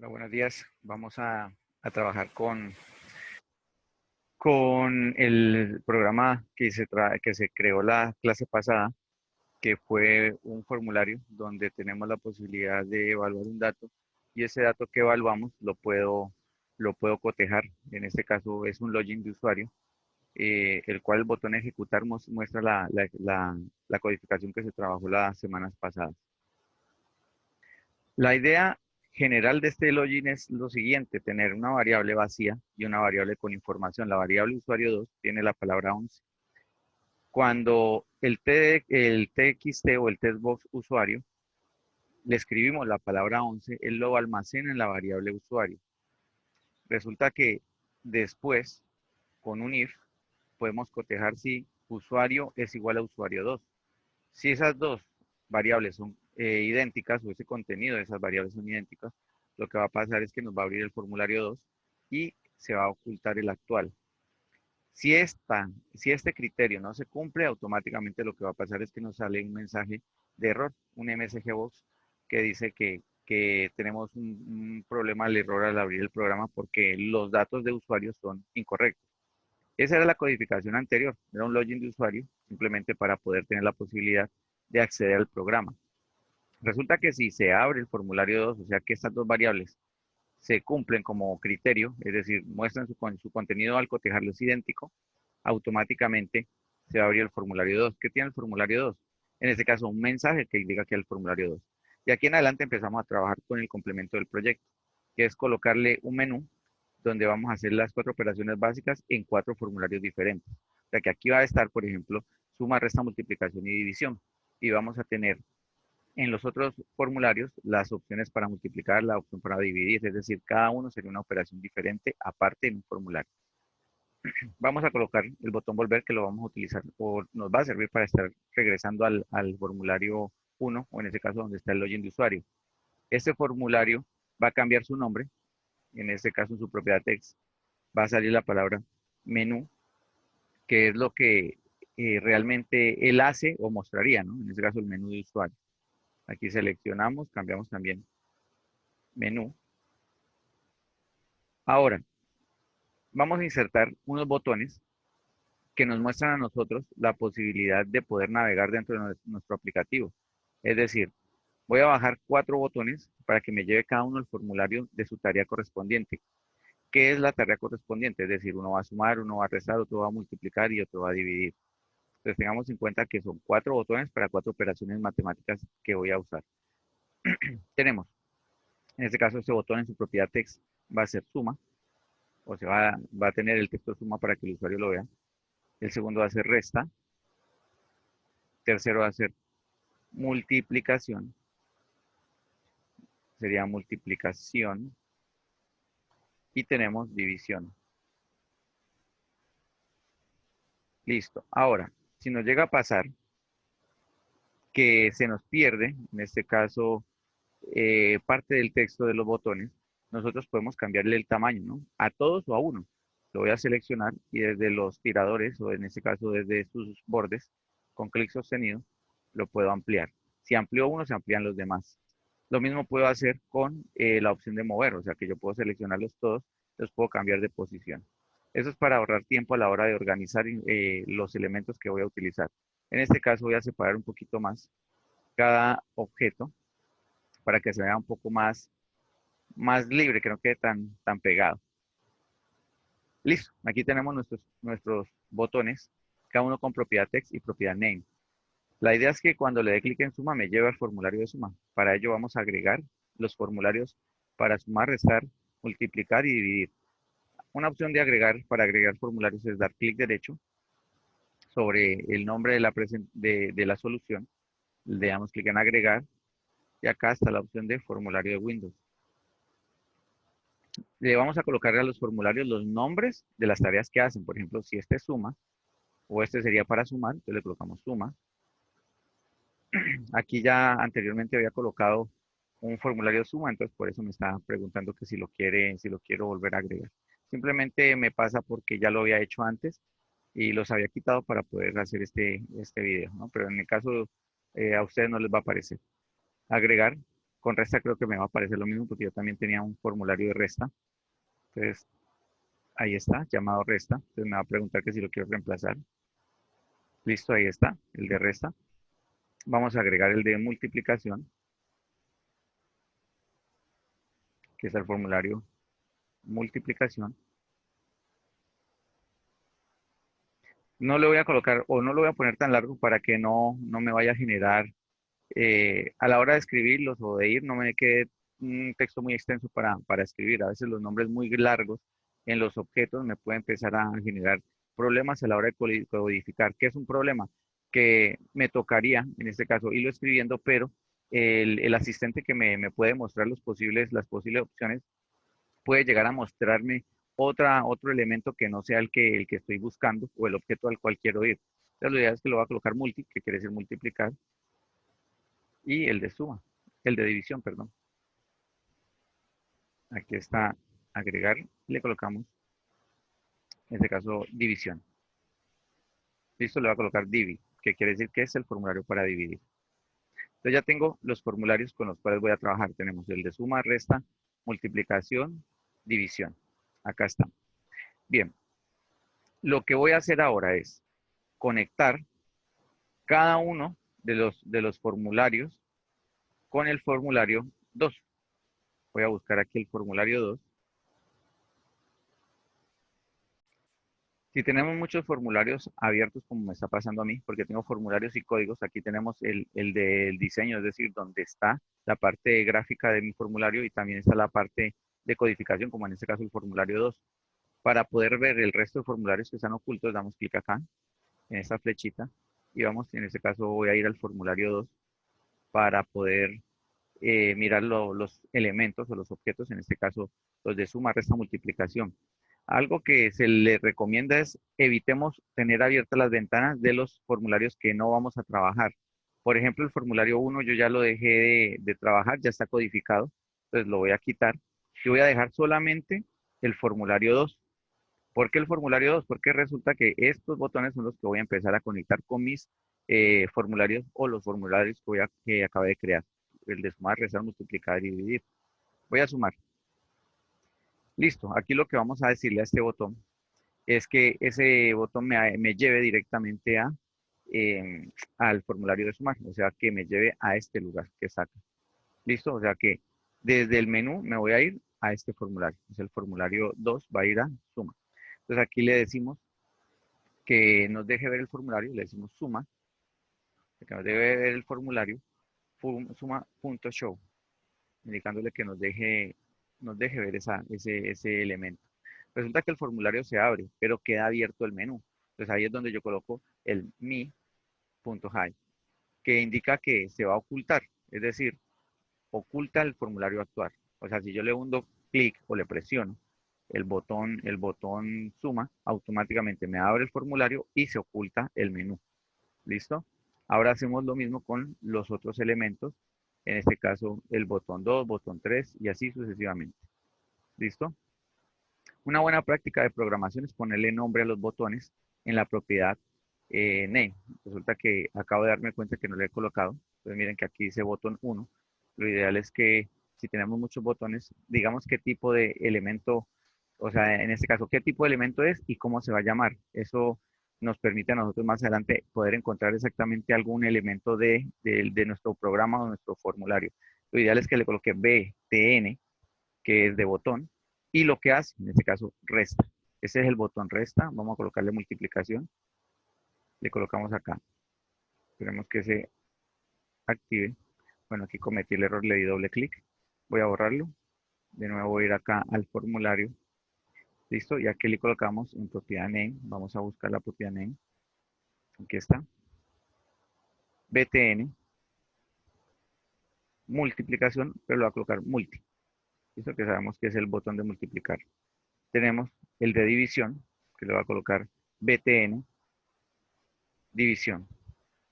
Hola, buenos días. Vamos a trabajar con el programa que se creó la clase pasada, que fue un formulario donde tenemos la posibilidad de evaluar un dato y ese dato que evaluamos lo puedo cotejar. En este caso es un login de usuario, el cual el botón ejecutar muestra la codificación que se trabajó las semanas pasadas. La idea general de este login es lo siguiente: tener una variable vacía y una variable con información. La variable usuario 2 tiene la palabra 11. Cuando el TXT o el textbox usuario le escribimos la palabra 11, él lo almacena en la variable usuario. Resulta que después, con un if, podemos cotejar si usuario es igual a usuario 2. Si esas dos variables son idénticas, o ese contenido de esas variables son idénticas, lo que va a pasar es que nos va a abrir el formulario 2 y se va a ocultar el actual. Si este criterio no se cumple, automáticamente lo que va a pasar es que nos sale un mensaje de error, un MSG box que dice que tenemos un problema al error al abrir el programa porque los datos de usuario son incorrectos. Esa era la codificación anterior, era un login de usuario, simplemente para poder tener la posibilidad de acceder al programa. Resulta que si se abre el formulario 2, o sea que estas dos variables se cumplen como criterio, es decir, muestran su contenido al cotejarlo es idéntico, automáticamente se va a abrir el formulario 2. ¿Qué tiene el formulario 2? En este caso, un mensaje que indica que es el formulario 2. De aquí en adelante empezamos a trabajar con el complemento del proyecto, que es colocarle un menú donde vamos a hacer las 4 operaciones básicas en 4 formularios diferentes. O sea que aquí va a estar, por ejemplo, suma, resta, multiplicación y división. Y vamos a tener en los otros formularios las opciones para multiplicar, la opción para dividir, es decir, cada uno sería una operación diferente aparte en un formulario. Vamos a colocar el botón volver, que lo vamos a utilizar o nos va a servir para estar regresando al formulario 1, o en este caso donde está el login de usuario. Este formulario va a cambiar su nombre, en este caso en su propiedad text va a salir la palabra menú, que es lo que realmente él hace o mostraría, ¿no? En este caso el menú de usuario. Aquí seleccionamos, cambiamos también menú. Ahora, vamos a insertar unos botones que nos muestran a nosotros la posibilidad de poder navegar dentro de nuestro aplicativo. Es decir, voy a bajar 4 botones para que me lleve cada uno el formulario de su tarea correspondiente. ¿Qué es la tarea correspondiente? Es decir, uno va a sumar, uno va a restar, otro va a multiplicar y otro va a dividir. Entonces tengamos en cuenta que son 4 botones para 4 operaciones matemáticas que voy a usar. Tenemos, en este caso, este botón en su propiedad text va a ser suma, o sea, va a tener el texto suma para que el usuario lo vea. El segundo va a ser resta. Tercero va a ser multiplicación. Sería multiplicación. Y tenemos división. Listo. Ahora, si nos llega a pasar que se nos pierde, en este caso, parte del texto de los botones, nosotros podemos cambiarle el tamaño, ¿no? A todos o a uno. Lo voy a seleccionar y desde los tiradores, o en este caso desde sus bordes, con clic sostenido, lo puedo ampliar. Si amplío uno, se amplían los demás. Lo mismo puedo hacer con la opción de mover, o sea que yo puedo seleccionarlos todos, los puedo cambiar de posición. Eso es para ahorrar tiempo a la hora de organizar los elementos que voy a utilizar. En este caso voy a separar un poquito más cada objeto para que se vea un poco más libre, que no quede tan pegado. Listo, aquí tenemos nuestros botones, cada uno con propiedad text y propiedad name. La idea es que cuando le dé clic en suma me lleve al formulario de suma. Para ello vamos a agregar los formularios para sumar, restar, multiplicar y dividir. Una opción de agregar para agregar formularios es dar clic derecho sobre el nombre de la solución. Le damos clic en agregar y acá está la opción de formulario de Windows. Le vamos a colocar a los formularios los nombres de las tareas que hacen. Por ejemplo, si este es suma o este sería para sumar, entonces le colocamos suma. Aquí ya anteriormente había colocado un formulario suma, entonces por eso me está preguntando que si lo quiero volver a agregar. Simplemente me pasa porque ya lo había hecho antes y los había quitado para poder hacer este video, ¿no? Pero en el caso a ustedes no les va a aparecer. Agregar. Con resta creo que me va a aparecer lo mismo porque yo también tenía un formulario de resta. Entonces, ahí está, llamado resta. Entonces me va a preguntar que si lo quiero reemplazar. Listo, ahí está, el de resta. Vamos a agregar el de multiplicación, que es el formulario multiplicación. No le voy a colocar o no lo voy a poner tan largo para que no me vaya a generar a la hora de escribirlos o de ir, no me quede un texto muy extenso para escribir. A veces los nombres muy largos en los objetos me pueden empezar a generar problemas a la hora de codificar. ¿Qué es un problema? Que me tocaría, en este caso, irlo escribiendo, pero el asistente que me puede mostrar las posibles opciones puede llegar a mostrarme otro elemento que no sea el que estoy buscando o el objeto al cual quiero ir. Entonces, la idea es que lo voy a colocar multi, que quiere decir multiplicar, y el de suma, el de división, perdón. Aquí está agregar, le colocamos, en este caso, división. Listo, le voy a colocar divi, que quiere decir que es el formulario para dividir. Entonces ya tengo los formularios con los cuales voy a trabajar. Tenemos el de suma, resta, multiplicación, división. Acá está. Bien, lo que voy a hacer ahora es conectar cada uno de los formularios con el formulario 2. Voy a buscar aquí el formulario 2. Si tenemos muchos formularios abiertos, como me está pasando a mí, porque tengo formularios y códigos, aquí tenemos el del diseño, es decir, donde está la parte gráfica de mi formulario y también está la parte de codificación, como en este caso el formulario 2. Para poder ver el resto de formularios que están ocultos, damos clic acá, en esta flechita, y vamos, en este caso voy a ir al formulario 2 para poder mirar los elementos o los objetos, en este caso los de suma, resta, multiplicación. Algo que se le recomienda es evitemos tener abiertas las ventanas de los formularios que no vamos a trabajar. Por ejemplo, el formulario 1 yo ya lo dejé de trabajar, ya está codificado, entonces lo voy a quitar y voy a dejar solamente el formulario 2. ¿Por qué el formulario 2? Porque resulta que estos botones son los que voy a empezar a conectar con mis formularios o los formularios que acabé de crear. El de sumar, restar, multiplicar y dividir. Voy a sumar. Listo. Aquí lo que vamos a decirle a este botón es que ese botón me lleve directamente al formulario de sumar. O sea, que me lleve a este lugar que saca. Listo. O sea que desde el menú me voy a ir a este formulario. Es el formulario 2 va a ir a suma. Entonces aquí le decimos que nos deje ver el formulario, le decimos suma, que nos debe ver el formulario, suma.show, indicándole que nos deje ver ese elemento. Resulta que el formulario se abre, pero queda abierto el menú. Entonces ahí es donde yo coloco el mi.hide, que indica que se va a ocultar, es decir, oculta el formulario actual. O sea, si yo le hundo clic o le presiono el botón suma, automáticamente me abre el formulario y se oculta el menú. ¿Listo? Ahora hacemos lo mismo con los otros elementos, en este caso el botón 2, botón 3 y así sucesivamente. ¿Listo? Una buena práctica de programación es ponerle nombre a los botones en la propiedad name. Resulta que acabo de darme cuenta que no le he colocado. Entonces miren que aquí dice botón 1. Lo ideal es que si tenemos muchos botones, digamos qué tipo de elemento, o sea, en este caso, qué tipo de elemento es y cómo se va a llamar. Eso nos permite a nosotros más adelante poder encontrar exactamente algún elemento de nuestro programa o nuestro formulario. Lo ideal es que le coloque BTN, que es de botón, y lo que hace, en este caso, resta. Ese es el botón resta. Vamos a colocarle multiplicación. Le colocamos acá. Esperemos que se active. Bueno, aquí cometí el error, le di doble clic. Voy a borrarlo. De nuevo voy a ir acá al formulario. Listo, y aquí le colocamos en propiedad name. Vamos a buscar la propiedad name. Aquí está. BTN, multiplicación, pero lo voy a colocar multi. Listo, que sabemos que es el botón de multiplicar. Tenemos el de división, que le voy a colocar BTN, división.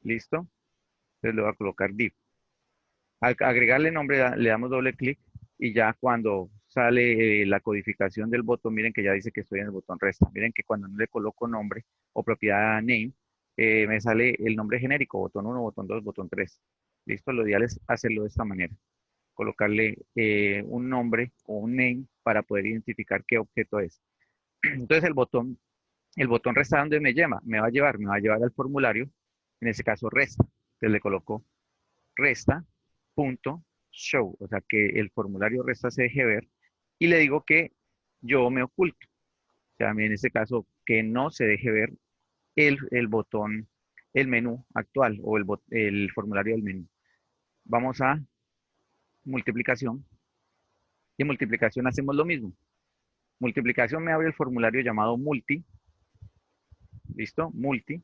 ¿Listo? Entonces le voy a colocar div. Al agregarle nombre, le damos doble clic y ya cuando sale la codificación del botón, miren que ya dice que estoy en el botón resta. Miren que cuando no le coloco nombre o propiedad name, me sale el nombre genérico, botón 1, botón 2, botón 3. Listo, lo ideal es hacerlo de esta manera. colocarle un nombre o un name para poder identificar qué objeto es. Entonces el botón resta donde me va a llevar al formulario, en este caso resta. Entonces le coloco resta.show, o sea que el formulario resta se deje ver y le digo que yo me oculto. O sea, en este caso que no se deje ver el botón, el menú actual o el formulario del menú. Vamos a multiplicación y en multiplicación hacemos lo mismo. Multiplicación me abre el formulario llamado multi. ¿Listo? Multi.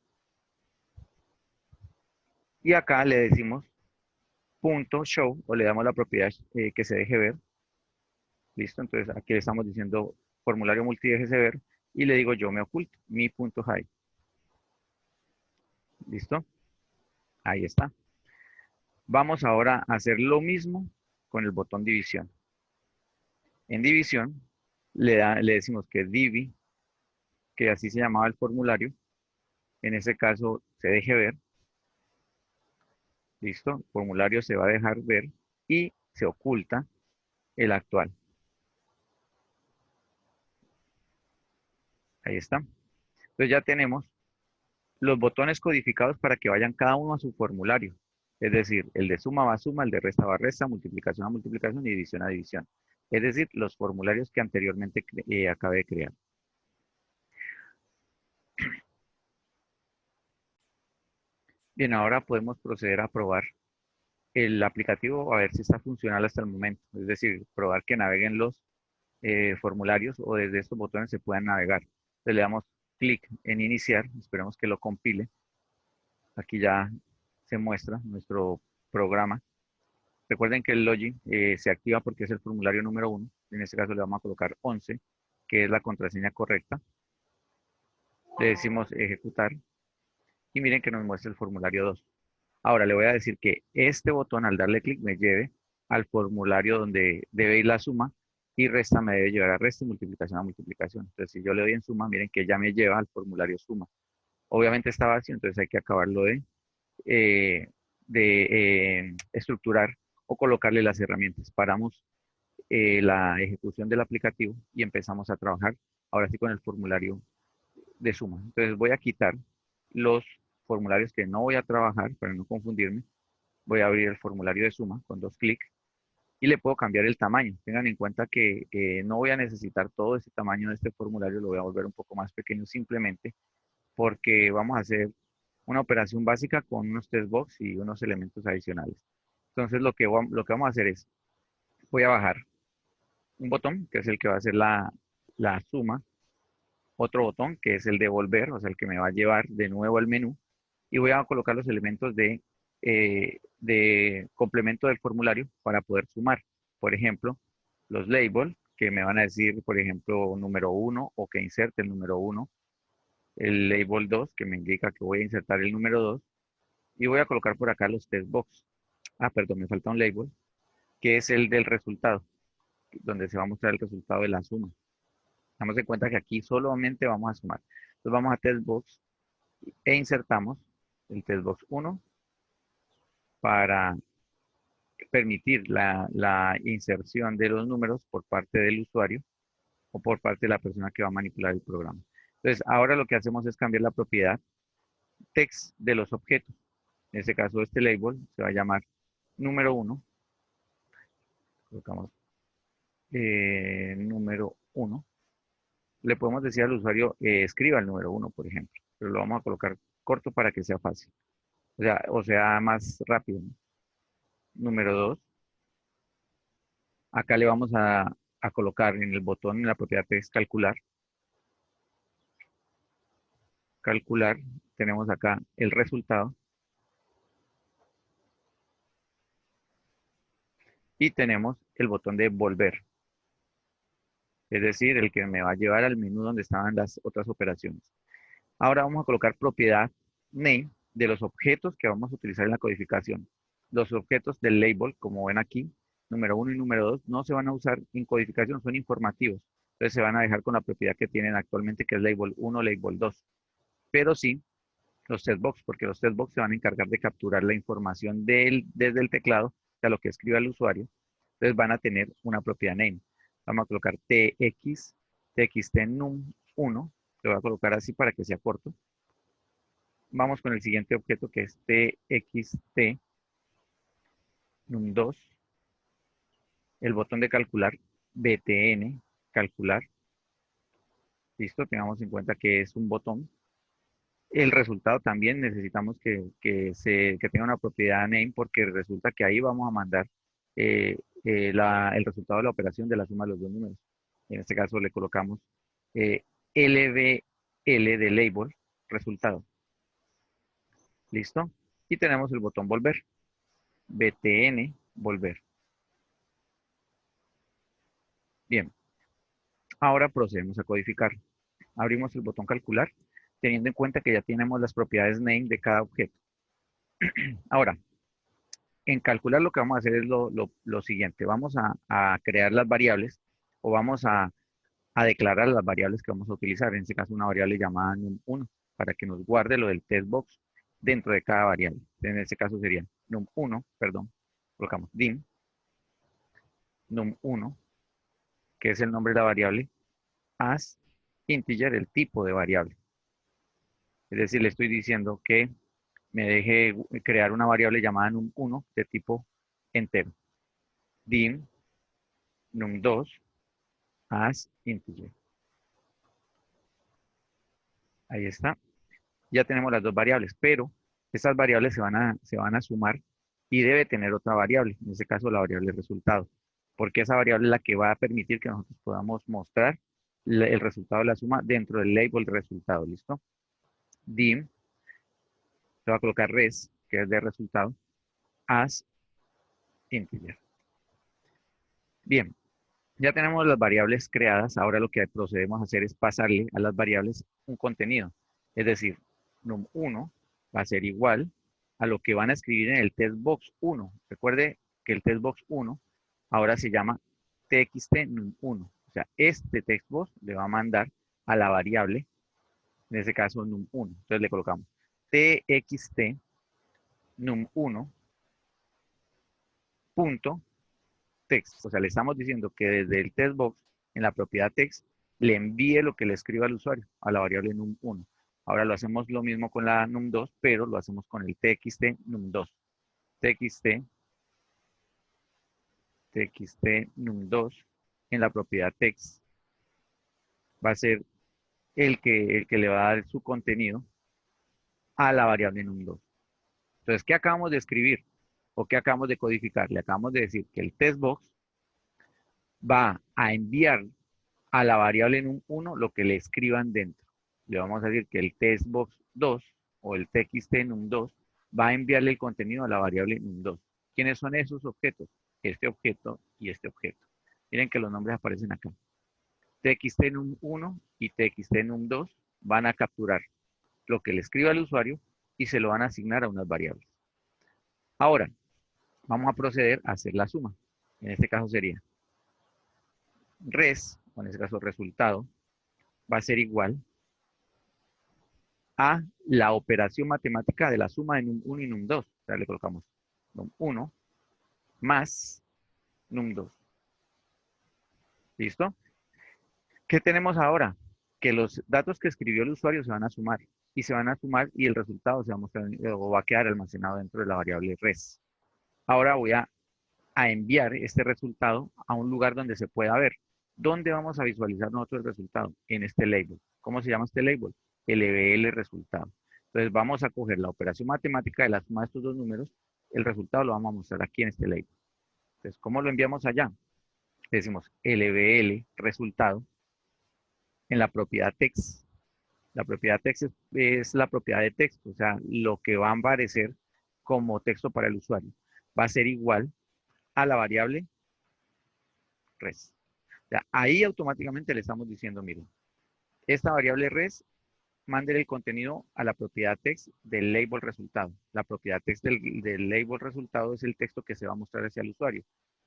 Y acá le decimos punto show o le damos la propiedad que se deje ver. ¿Listo? Entonces aquí le estamos diciendo formulario multi déjese ver y le digo yo me oculto, mi punto hide. ¿Listo? Ahí está. Vamos ahora a hacer lo mismo con el botón división. En división le decimos que divi, que así se llamaba el formulario, en ese caso se deje ver. ¿Listo? El formulario se va a dejar ver y se oculta el actual. Ahí está. Entonces ya tenemos los botones codificados para que vayan cada uno a su formulario. Es decir, el de suma va a suma, el de resta va a resta, multiplicación a multiplicación y división a división. Es decir, los formularios que anteriormente acabé de crear. Bien, ahora podemos proceder a probar el aplicativo a ver si está funcional hasta el momento. Es decir, probar que naveguen los formularios o desde estos botones se puedan navegar. Entonces le damos clic en iniciar, esperemos que lo compile. Aquí ya se muestra nuestro programa. Recuerden que el login se activa porque es el formulario número 1. En este caso le vamos a colocar 11, que es la contraseña correcta. Le decimos ejecutar y miren que nos muestra el formulario 2. Ahora le voy a decir que este botón al darle clic me lleve al formulario donde debe ir la suma y resta me debe llevar a resta y multiplicación a multiplicación. Entonces si yo le doy en suma, miren que ya me lleva al formulario suma. Obviamente está vacío, entonces hay que acabarlo eh, de estructurar o colocarle las herramientas. Paramos la ejecución del aplicativo y empezamos a trabajar ahora sí con el formulario de suma. Entonces voy a quitar los formularios que no voy a trabajar para no confundirme. Voy a abrir el formulario de suma con 2 clics y le puedo cambiar el tamaño. Tengan en cuenta que no voy a necesitar todo ese tamaño de este formulario, lo voy a volver un poco más pequeño simplemente porque vamos a hacer una operación básica con unos test box y unos elementos adicionales. Entonces lo que vamos a hacer es, voy a bajar un botón, que es el que va a hacer la suma, otro botón, que es el de volver, o sea, el que me va a llevar de nuevo al menú, y voy a colocar los elementos de complemento del formulario para poder sumar. Por ejemplo, los labels, que me van a decir, por ejemplo, número 1 o que inserte el número 1, el label 2, que me indica que voy a insertar el número 2, y voy a colocar por acá los test box. Ah, perdón, me falta un label, que es el del resultado, donde se va a mostrar el resultado de la suma. Damos en cuenta que aquí solamente vamos a sumar. Entonces vamos a testbox e insertamos el testbox 1 para permitir la inserción de los números por parte del usuario o por parte de la persona que va a manipular el programa. Entonces ahora lo que hacemos es cambiar la propiedad text de los objetos. En este caso este label se va a llamar número 1. Colocamos número 1. Le podemos decir al usuario, escriba el número 1, por ejemplo, pero lo vamos a colocar corto para que sea fácil. O sea más rápido, ¿no? Número 2. Acá le vamos a colocar en el botón, en la propiedad text, calcular. Calcular, tenemos acá el resultado. Y tenemos el botón de volver. Es decir, el que me va a llevar al menú donde estaban las otras operaciones. Ahora vamos a colocar propiedad name de los objetos que vamos a utilizar en la codificación. Los objetos del label, como ven aquí, número 1 y número 2, no se van a usar en codificación, son informativos. Entonces se van a dejar con la propiedad que tienen actualmente, que es label 1, label 2. Pero sí, los testbox, porque los testbox se van a encargar de capturar la información desde el teclado, o sea, lo que escriba el usuario, Entonces van a tener una propiedad name. Vamos a colocar tx, txt num1, lo voy a colocar así para que sea corto. Vamos con el siguiente objeto que es txt num2, el botón de calcular, btn, calcular. Listo, tengamos en cuenta que es un botón. El resultado también necesitamos que tenga una propiedad name porque resulta que ahí vamos a mandar el resultado de la operación de la suma de los dos números. En este caso le colocamos LBL de label, resultado. ¿Listo? Y tenemos el botón volver. BTN, volver. Bien, ahora procedemos a codificar. Abrimos el botón calcular, teniendo en cuenta que ya tenemos las propiedades name de cada objeto. Ahora, en calcular lo que vamos a hacer es lo siguiente. Vamos a crear las variables o vamos a declarar las variables que vamos a utilizar. En este caso, una variable llamada num1 para que nos guarde lo del test box dentro de cada variable. En este caso sería num1, perdón, colocamos dim num1, que es el nombre de la variable, as integer, el tipo de variable. Es decir, le estoy diciendo que me deje crear una variable llamada num1 de tipo entero. Dim num2 as integer. Ahí está. Ya tenemos las dos variables, pero estas variables se van a sumar y debe tener otra variable, en este caso la variable resultado, porque esa variable es la que va a permitir que nosotros podamos mostrar el resultado de la suma dentro del label resultado, ¿listo? Dim, se va a colocar res, que es de resultado, as integer. Bien, ya tenemos las variables creadas, ahora lo que procedemos a hacer es pasarle a las variables un contenido, es decir, num1 va a ser igual a lo que van a escribir en el testbox 1. Recuerde que el testbox 1 ahora se llama txt num1. O sea, este textbox le va a mandar a la variable, en este caso num1. Entonces le colocamos txt num1 punto text. O sea, le estamos diciendo que desde el testbox, en la propiedad text, le envíe lo que le escriba al usuario, a la variable num1. Ahora lo hacemos lo mismo con la num2, pero lo hacemos con el txt num2. txt num2 en la propiedad text va a ser el que le va a dar su contenido a la variable num2. Entonces, ¿qué acabamos de escribir? ¿O qué acabamos de codificar? Le acabamos de decir que el testbox va a enviar a la variable num1 lo que le escriban dentro. Le vamos a decir que el testbox2 o el txt num2 va a enviarle el contenido a la variable num2. ¿Quiénes son esos objetos? Este objeto y este objeto. Miren que los nombres aparecen acá. txt num1 y txt num2 van a capturar lo que le escriba al usuario y se lo van a asignar a unas variables. Ahora, vamos a proceder a hacer la suma. En este caso sería res, o en este caso resultado, va a ser igual a la operación matemática de la suma de num1 y num2. O sea, le colocamos num1 más num2. ¿Listo? ¿Qué tenemos ahora? Que los datos que escribió el usuario se van a sumar. Y se van a sumar y el resultado se va a mostrar o va a quedar almacenado dentro de la variable res. Ahora voy a enviar este resultado a un lugar donde se pueda ver. ¿Dónde vamos a visualizar nosotros el resultado? En este label. ¿Cómo se llama este label? LBL resultado. Entonces vamos a coger la operación matemática de la suma de estos dos números. El resultado lo vamos a mostrar aquí en este label. Entonces, ¿cómo lo enviamos allá? Le decimos LBL resultado en la propiedad text. La propiedad text es la propiedad de texto, o sea, lo que va a aparecer como texto para el usuario. Va a ser igual a la variable res. O sea, ahí automáticamente le estamos diciendo, miren, esta variable res, mándele el contenido a la propiedad text del label resultado. La propiedad text del label resultado es el texto que se va a mostrar hacia el usuario.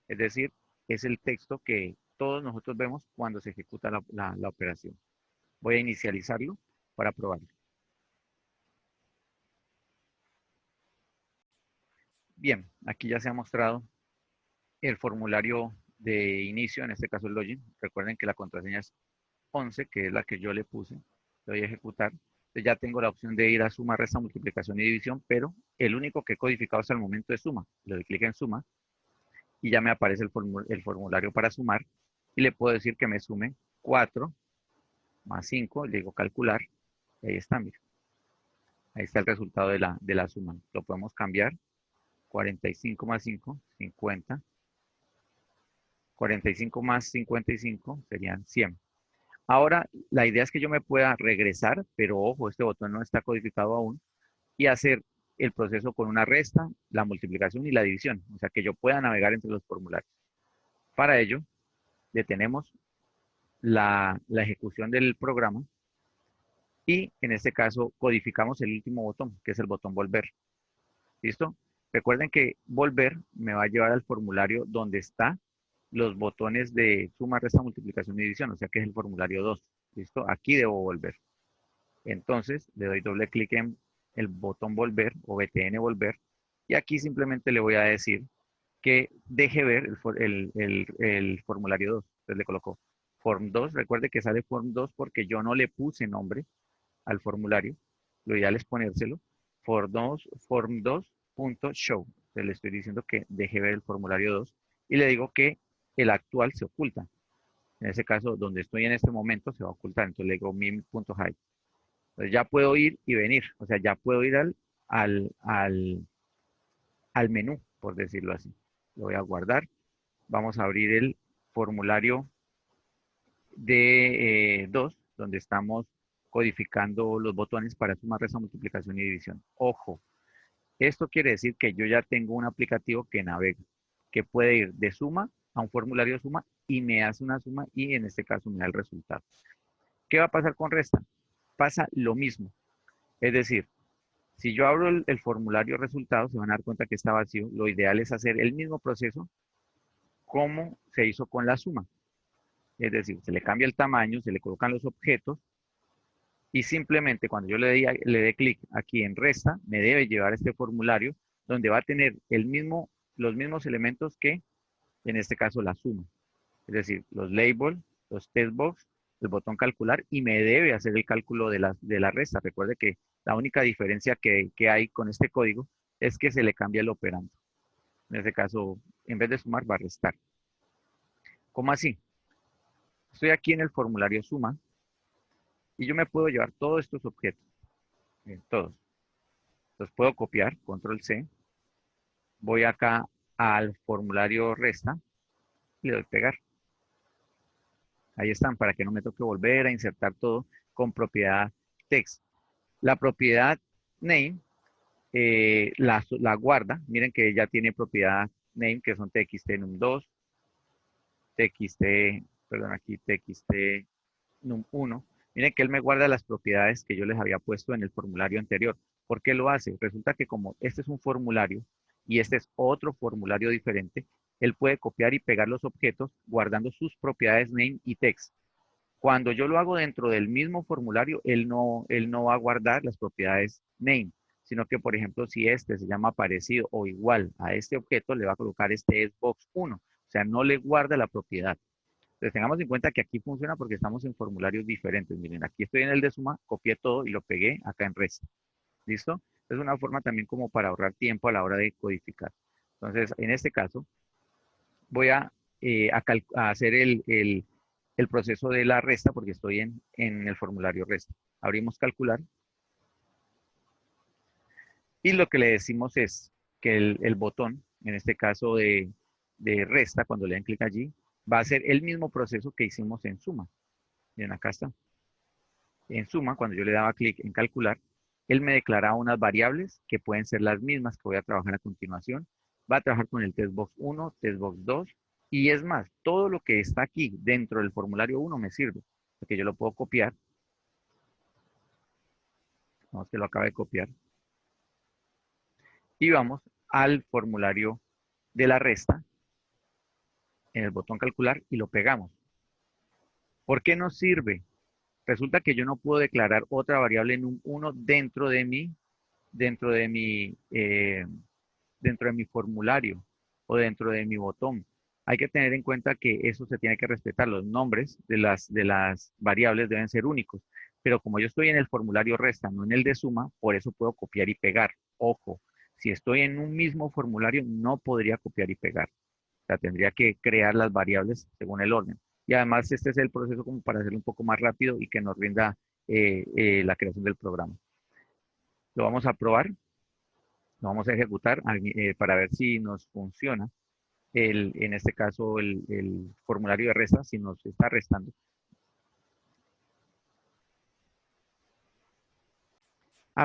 Es decir, es el texto que todos nosotros vemos cuando se ejecuta la operación. Voy a inicializarlo para probarlo. Bien, aquí ya se ha mostrado el formulario de inicio, en este caso el login. Recuerden que la contraseña es 11, que es la que yo le puse. Le doy a ejecutar. Entonces ya tengo la opción de ir a suma, resta, multiplicación y división, pero el único que he codificado hasta el momento es suma. Le doy clic en suma y ya me aparece el formulario para sumar y le puedo decir que me sume 4 más 5, le digo calcular, y ahí está, mira. Ahí está el resultado de la suma. Lo podemos cambiar. 45 más 5, 50. 45 más 55 serían 100. Ahora, la idea es que yo me pueda regresar, pero ojo, este botón no está codificado aún, y hacer el proceso con una resta, la multiplicación y la división. O sea, que yo pueda navegar entre los formularios. Para ello, detenemos la ejecución del programa y en este caso codificamos el último botón, que es el botón volver. ¿Listo? Recuerden que volver me va a llevar al formulario donde están los botones de suma, resta, multiplicación y división, o sea que es el formulario 2. ¿Listo? Aquí debo volver. Entonces le doy doble clic en el botón volver o btn volver y aquí simplemente le voy a decir que deje ver el formulario 2. Entonces le coloco form 2. Recuerde que sale form 2 porque yo no le puse nombre al formulario. Lo ideal es ponérselo. Form2.show. Entonces le estoy diciendo que deje ver el formulario 2 y le digo que el actual se oculta. En ese caso, donde estoy en este momento se va a ocultar. Entonces le digo min.hide. Entonces ya puedo ir y venir. O sea, ya puedo ir al, al, al menú, por decirlo así. Lo voy a guardar. Vamos a abrir el formulario de 2, donde estamos codificando los botones para suma, resta, multiplicación y división. Ojo, esto quiere decir que yo ya tengo un aplicativo que navega, que puede ir de suma a un formulario de suma y me hace una suma y en este caso me da el resultado. ¿Qué va a pasar con resta? Pasa lo mismo. Es decir, si yo abro el formulario resultados, se van a dar cuenta que está vacío. Lo ideal es hacer el mismo proceso como se hizo con la suma. Es decir, se le cambia el tamaño, se le colocan los objetos y simplemente cuando yo le dé clic aquí en resta, me debe llevar este formulario donde va a tener los mismos elementos que en este caso la suma. Es decir, los labels, los testbox, el botón calcular y me debe hacer el cálculo de la resta. Recuerde que la única diferencia que hay con este código es que se le cambia el operando. En este caso, en vez de sumar, va a restar. ¿Cómo así? Estoy aquí en el formulario suma y yo me puedo llevar todos estos objetos, todos. Los puedo copiar, control C, voy acá al formulario resta y le doy pegar. Ahí están, para que no me toque volver a insertar todo con propiedad text. La propiedad name la guarda. Miren que ya tiene propiedad name, que son txt num2, txt, perdón, aquí txt num1. Miren que él me guarda las propiedades que yo les había puesto en el formulario anterior. ¿Por qué lo hace? Resulta que como este es un formulario y este es otro formulario diferente, él puede copiar y pegar los objetos guardando sus propiedades name y text. Cuando yo lo hago dentro del mismo formulario, él no va a guardar las propiedades name, sino que, por ejemplo, si este se llama parecido o igual a este objeto, le va a colocar este es box1. O sea, no le guarda la propiedad. Entonces, tengamos en cuenta que aquí funciona porque estamos en formularios diferentes. Miren, aquí estoy en el de suma, copié todo y lo pegué acá en resta. ¿Listo? Es una forma también como para ahorrar tiempo a la hora de codificar. Entonces, en este caso, voy a hacer el proceso de la resta porque estoy en el formulario resta. Abrimos calcular y lo que le decimos es que el botón, en este caso de resta, cuando le den clic allí, va a hacer el mismo proceso que hicimos en suma. Bien, acá está. En suma, cuando yo le daba clic en calcular, él me declaraba unas variables que pueden ser las mismas que voy a trabajar a continuación. Va a trabajar con el testbox 1, testbox 2 y es más, todo lo que está aquí dentro del formulario 1 me sirve, porque yo lo puedo copiar. Vamos que lo acaba de copiar. Y vamos al formulario de la resta en el botón calcular y lo pegamos. ¿Por qué nos sirve? Resulta que yo no puedo declarar otra variable en un 1 dentro de mi formulario. o dentro de mi botón. Hay que tener en cuenta que eso se tiene que respetar. Los nombres de las variables deben ser únicos. Pero como yo estoy en el formulario resta, no en el de suma, por eso puedo copiar y pegar. Ojo, si estoy en un mismo formulario, no podría copiar y pegar. O sea, tendría que crear las variables según el orden. Y además este es el proceso como para hacerlo un poco más rápido y que nos rinda la creación del programa. Lo vamos a probar, lo vamos a ejecutar para ver si nos funciona. En este caso, el formulario de resta, si nos está restando.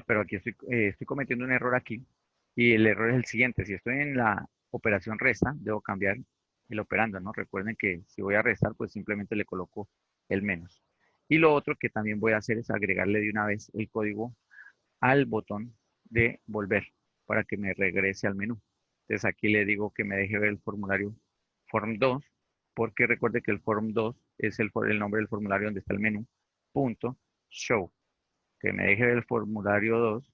Pero aquí estoy cometiendo un error aquí. Y el error es el siguiente. Si estoy en la operación resta, debo cambiar el operando, ¿no? Recuerden que si voy a restar, pues simplemente le coloco el menos. Y lo otro que también voy a hacer es agregarle de una vez el código al botón de volver para que me regrese al menú. Entonces aquí le digo que me deje ver el formulario Form 2, porque recuerde que el Form 2 es el nombre del formulario donde está el menú, punto, show. Que me deje ver el formulario 2,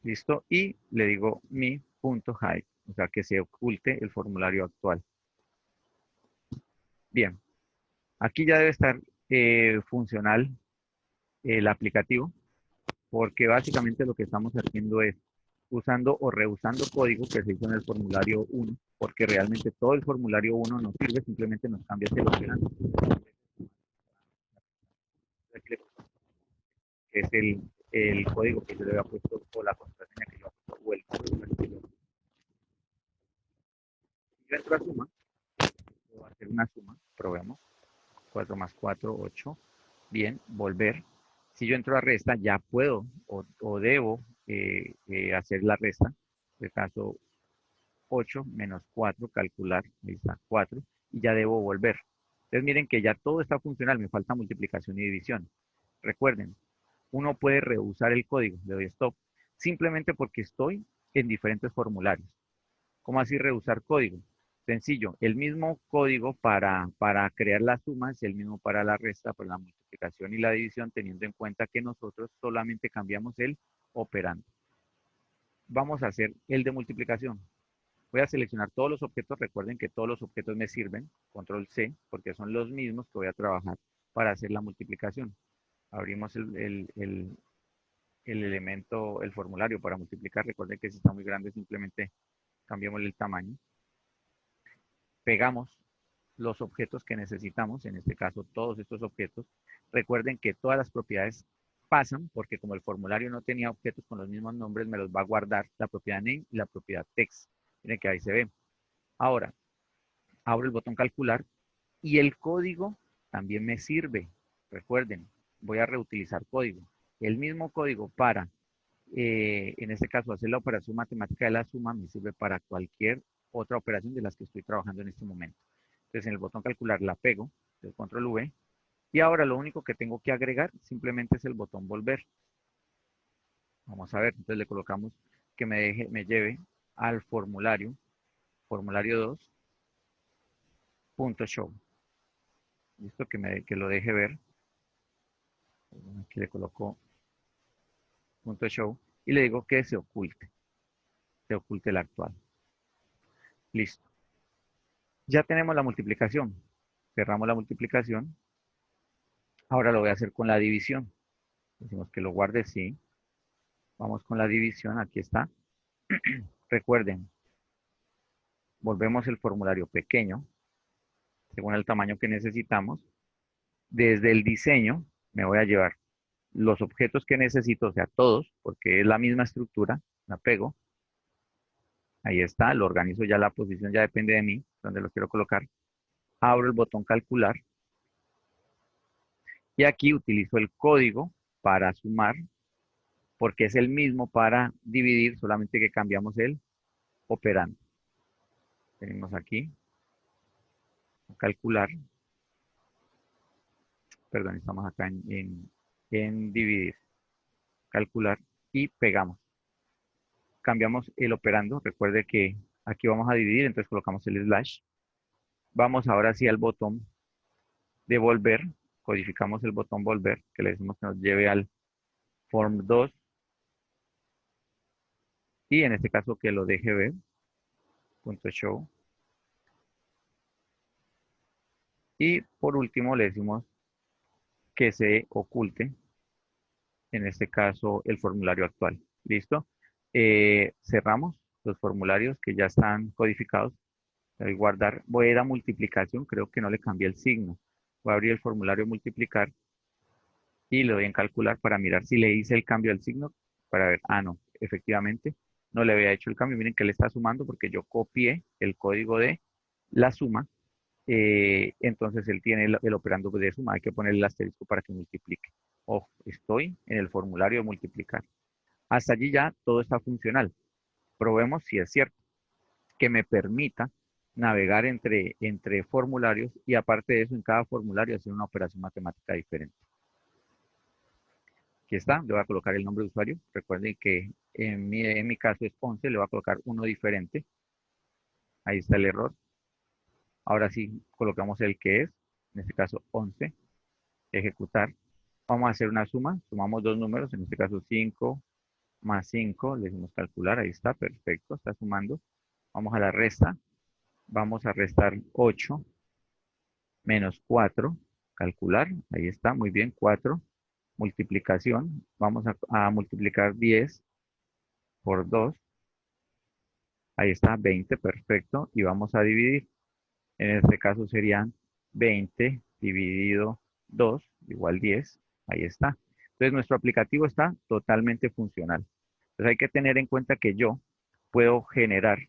listo, y le digo mi punto hide, o sea que se oculte el formulario actual. Bien, aquí ya debe estar funcional el aplicativo, porque básicamente lo que estamos haciendo es usando o reusando código que se hizo en el formulario 1, porque realmente todo el formulario 1 nos sirve, simplemente nos cambia el operando, que es el código que yo le había puesto, o la contraseña que yo había puesto, o el código que yo entro a suma, voy a hacer una suma, probemos, 4 más 4, 8, bien, volver. Si yo entro a resta, ya puedo o debo hacer la resta, en este caso 8 menos 4, calcular, ahí está, 4, y ya debo volver. Entonces miren que ya todo está funcional, me falta multiplicación y división. Recuerden, uno puede reusar el código, le doy stop, simplemente porque estoy en diferentes formularios. ¿Cómo así reusar código? Sencillo, el mismo código para crear la suma es el mismo para la resta, para la multiplicación y la división, teniendo en cuenta que nosotros solamente cambiamos el operando. Vamos a hacer el de multiplicación. Voy a seleccionar todos los objetos. Recuerden que todos los objetos me sirven. Control C, porque son los mismos que voy a trabajar para hacer la multiplicación. Abrimos el elemento, el formulario para multiplicar. Recuerden que si está muy grande, simplemente cambiamos el tamaño. Pegamos los objetos que necesitamos, en este caso todos estos objetos. Recuerden que todas las propiedades pasan, porque como el formulario no tenía objetos con los mismos nombres, me los va a guardar la propiedad name y la propiedad text. Miren que ahí se ve. Ahora, abro el botón calcular y el código también me sirve. Recuerden, voy a reutilizar código. El mismo código para, en este caso, hacer la operación matemática de la suma me sirve para cualquier otra operación de las que estoy trabajando en este momento. Entonces, en el botón calcular la pego, el control V, y ahora lo único que tengo que agregar simplemente es el botón volver. Vamos a ver, entonces le colocamos que me lleve al formulario 2, punto show. Listo, que lo deje ver. Aquí le coloco punto show y le digo que se oculte la actual. Listo. Ya tenemos la multiplicación. Cerramos la multiplicación. Ahora lo voy a hacer con la división. Decimos que lo guarde, sí. Vamos con la división, aquí está. Recuerden, volvemos el formulario pequeño, según el tamaño que necesitamos. Desde el diseño me voy a llevar los objetos que necesito, o sea, todos, porque es la misma estructura, la pego. Ahí está, lo organizo ya, la posición ya depende de mí, donde lo quiero colocar. Abro el botón calcular y aquí utilizo el código para sumar, porque es el mismo para dividir, solamente que cambiamos el operando. Tenemos aquí, calcular, perdón, estamos acá en dividir, calcular y pegamos. Cambiamos el operando, recuerde que aquí vamos a dividir, entonces colocamos el slash. Vamos ahora sí al botón de volver, codificamos el botón volver, que le decimos que nos lleve al form 2, y en este caso que lo deje ver, punto show. Y por último le decimos que se oculte, en este caso, el formulario actual. ¿Listo? Cerramos los formularios que ya están codificados. Le doy guardar. Voy a ir a multiplicación. Creo que no le cambié el signo. Voy a abrir el formulario multiplicar y le doy en calcular para mirar si le hice el cambio del signo. Para ver, no, efectivamente, no le había hecho el cambio. Miren que le está sumando porque yo copié el código de la suma. Entonces él tiene el operando de suma, hay que ponerle el asterisco para que multiplique. Ojo, estoy en el formulario de multiplicar. Hasta allí ya todo está funcional. Probemos si es cierto que me permita navegar entre formularios y aparte de eso en cada formulario hacer una operación matemática diferente. Aquí está, le voy a colocar el nombre de usuario. Recuerden que en mi caso es 11, le voy a colocar uno diferente. Ahí está el error. Ahora sí, colocamos el que es, en este caso 11, ejecutar. Vamos a hacer una suma, sumamos dos números, en este caso 5 más 5, le decimos calcular, ahí está, perfecto, está sumando. Vamos a la resta, vamos a restar 8 menos 4, calcular, ahí está, muy bien, 4. Multiplicación, vamos a multiplicar 10 por 2, ahí está, 20, perfecto, y vamos a dividir. En este caso serían 20 dividido 2 igual 10. Ahí está. Entonces nuestro aplicativo está totalmente funcional. Entonces hay que tener en cuenta que yo puedo generar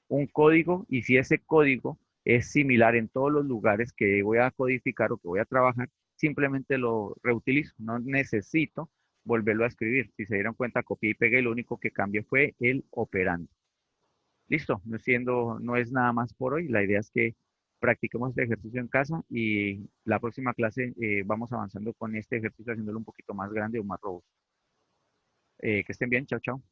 un código y si ese código es similar en todos los lugares que voy a codificar o que voy a trabajar, simplemente lo reutilizo. No necesito volverlo a escribir. Si se dieron cuenta, copié y pegué, lo único que cambié fue el operando. Listo, no es nada más por hoy. La idea es que practiquemos este ejercicio en casa y la próxima clase vamos avanzando con este ejercicio haciéndolo un poquito más grande o más robusto. Que estén bien, chao, chao.